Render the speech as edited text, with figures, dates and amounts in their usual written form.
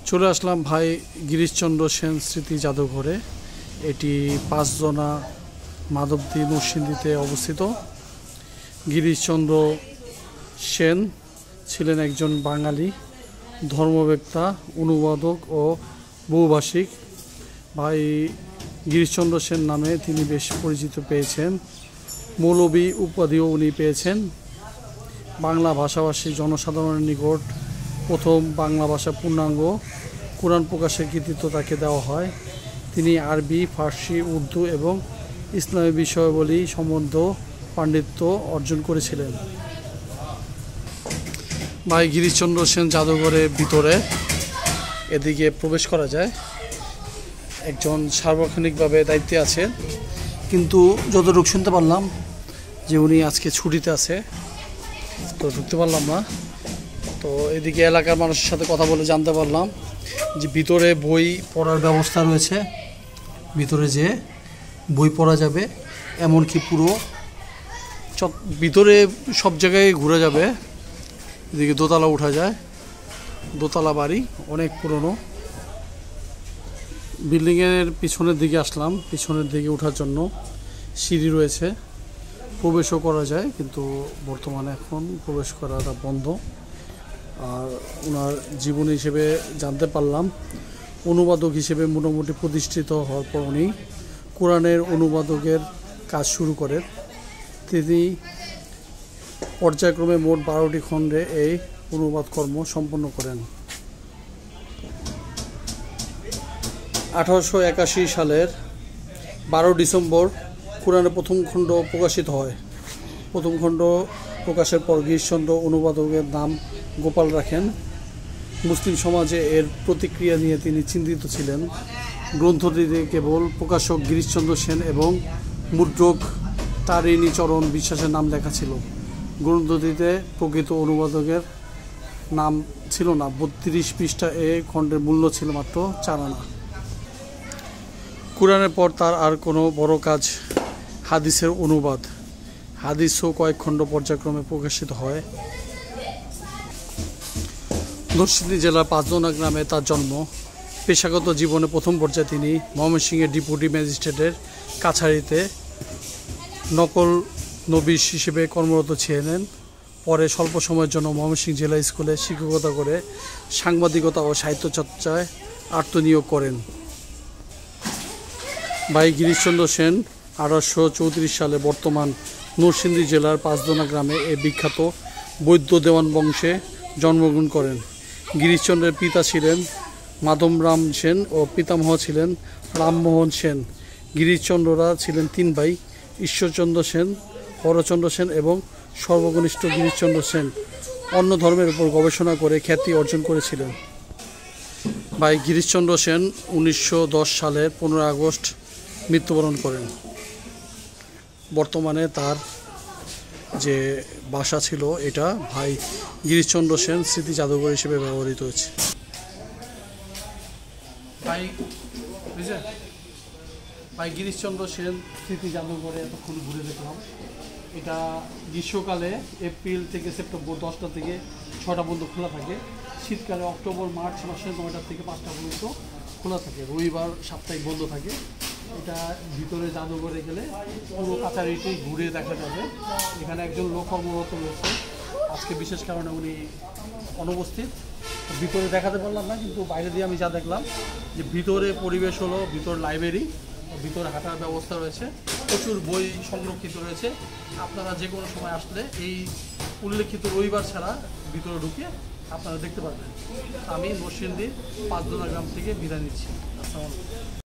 চলে আসলাম ভাই গিরিশচন্দ্র সেন স্মৃতি জাদুঘরে। এটি পাঁচজনা মাধবদী নরসিংদীতে অবস্থিত। গিরিশচন্দ্র সেন ছিলেন একজন বাঙালি ধর্মবেত্তা, অনুবাদক ও বহুভাষিক। ভাই গিরিশচন্দ্র সেন নামে তিনি বেশ পরিচিত পেয়েছেন। মৌলবী উপাধিও উনি পেয়েছেন। বাংলা ভাষাভাষী জনসাধারণের নিকট প্রথম বাংলা ভাষা পূর্ণাঙ্গ কোরআন প্রকাশের কৃতিত্ব তাকে দেওয়া হয়। তিনি আরবি, ফার্সি, উর্দু এবং ইসলামী বিষয়াবলী সম্বন্ধ পাণ্ডিত্য অর্জন করেছিলেন। ভাই গিরিশচন্দ্র সেন জাদুঘরের ভিতরে এদিকে প্রবেশ করা যায়। একজন সার্বক্ষণিকভাবে দায়িত্বে আছে, কিন্তু যতটুকু শুনতে পারলাম যে উনি আজকে ছুটিতে আছে, তো ঢুকতে পারলাম না। তো এদিকে এলাকার মানুষের সাথে কথা বলে জানতে পারলাম যে ভিতরে বই পড়ার ব্যবস্থা রয়েছে। ভিতরে যে বই পড়া যাবে, এমনকি পুরো ভিতরে সব জায়গায় ঘুরে যাবে। এদিকে দোতলা উঠা যায়, দোতলা বাড়ি, অনেক পুরনো। বিল্ডিংয়ের পিছনের দিকে আসলাম। পিছনের দিকে ওঠার জন্য সিঁড়ি রয়েছে, প্রবেশও করা যায়, কিন্তু বর্তমানে এখন প্রবেশ করাটা বন্ধ। আর ওনার জীবনী হিসেবে জানতে পারলাম অনুবাদক হিসেবে মোটামুটি প্রতিষ্ঠিত হওয়ার পর উনি কোরআনের অনুবাদকের কাজ শুরু করেন। তিনি পর্যায়ক্রমে মোট 12টি খণ্ডে এই অনুবাদ কর্ম সম্পন্ন করেন। 1881 সালের 12 ডিসেম্বর কোরআনের প্রথম খণ্ড প্রকাশিত হয়। প্রথম খণ্ড প্রকাশের পর গিরিশচন্দ্র অনুবাদকের নাম গোপাল রাখেন। মুসলিম সমাজে এর প্রতিক্রিয়া নিয়ে তিনি চিন্তিত ছিলেন। গ্রন্থটিতে কেবল প্রকাশক গিরিশচন্দ্র সেন এবং মুদ্রক তারিণীচরণ বিশ্বাসের নাম লেখা ছিল। গ্রন্থটিতে প্রকৃত অনুবাদকের নাম ছিল না। 32 পৃষ্ঠা এ খণ্ডের মূল্য ছিল মাত্র 4 আনা। কোরআনের পর তার আর কোনো বড় কাজ হাদিসের অনুবাদ। হাদিসও কয়েক খণ্ড পর্যায়ক্রমে প্রকাশিত হয়। নরসিংদী জেলার পাঁচজনা গ্রামে তার জন্ম। পেশাগত জীবনে প্রথম পর্যায়ে তিনি ময়মনসিংহের ডেপুটি ম্যাজিস্ট্রেটের কাছারিতে নকল নবিশ হিসেবে কর্মরত ছিলেন। পরে স্বল্প সময়ের জন্য ময়মনসিংহ জেলা স্কুলে শিক্ষকতা করে সাংবাদিকতা ও সাহিত্য চর্চায় আত্মনিয়োগ করেন। ভাই গিরিশচন্দ্র সেন 1834 সালে বর্তমান নরসিংদী জেলার পাঁচজনা গ্রামে এই বিখ্যাত বৈদ্য দেওয়ান বংশে জন্মগ্রহণ করেন। গিরিশচন্দ্রের পিতা ছিলেন মাধবরাম সেন ও পিতামহ ছিলেন রামমোহন সেন। গিরিশচন্দ্ররা ছিলেন 3 ভাই: ঈশ্বরচন্দ্র সেন, হরচন্দ্র সেন এবং সর্বকনিষ্ঠ গিরিশচন্দ্র সেন। অন্য ধর্মের উপর গবেষণা করে খ্যাতি অর্জন করেছিলেন। ভাই গিরিশচন্দ্র সেন 1910 সালের 15 আগস্ট মৃত্যুবরণ করেন। বর্তমানে তার যে বাসা ছিল এটা ভাই গিরিশচন্দ্র সেন স্মৃতি জাদুঘর হিসেবে ব্যবহৃত হচ্ছে। ভাই গিরিশচন্দ্র সেন স্মৃতি জাদুঘরে এতক্ষণ ঘুরে দেখলাম। এটা গ্রীষ্মকালে এপ্রিল থেকে সেপ্টেম্বর 10টা থেকে 6টা পর্যন্ত খোলা থাকে। শীতকালে অক্টোবর মার্চ মাসে 9টা থেকে 5টা পর্যন্ত খোলা থাকে। রবিবার সাপ্তাহিক বন্ধ থাকে। এটা ভিতরে জাদুঘরে গেলে পুরো কাছারিটি ঘুরে দেখা যাবে। এখানে একজন লোক কর্মরত রয়েছে, আজকে বিশেষ কারণে উনি অনুপস্থিত। ভিতরে দেখাতে পারলাম না, কিন্তু বাইরে দিয়ে আমি যা দেখলাম যে ভিতরে পরিবেশ হলো ভিতর লাইব্রেরি, ভিতরে হাঁটার ব্যবস্থা রয়েছে, প্রচুর বই সংরক্ষিত রয়েছে। আপনারা যে কোনো সময় আসলে এই উল্লেখিত রবিবার ছাড়া ভিতরে ঢুকে আপনারা দেখতে পারবেন। আমি নরসিংদীর পাঁচজনা গ্রাম থেকে বিদায় নিচ্ছি। আসসালামু আলাইকুম।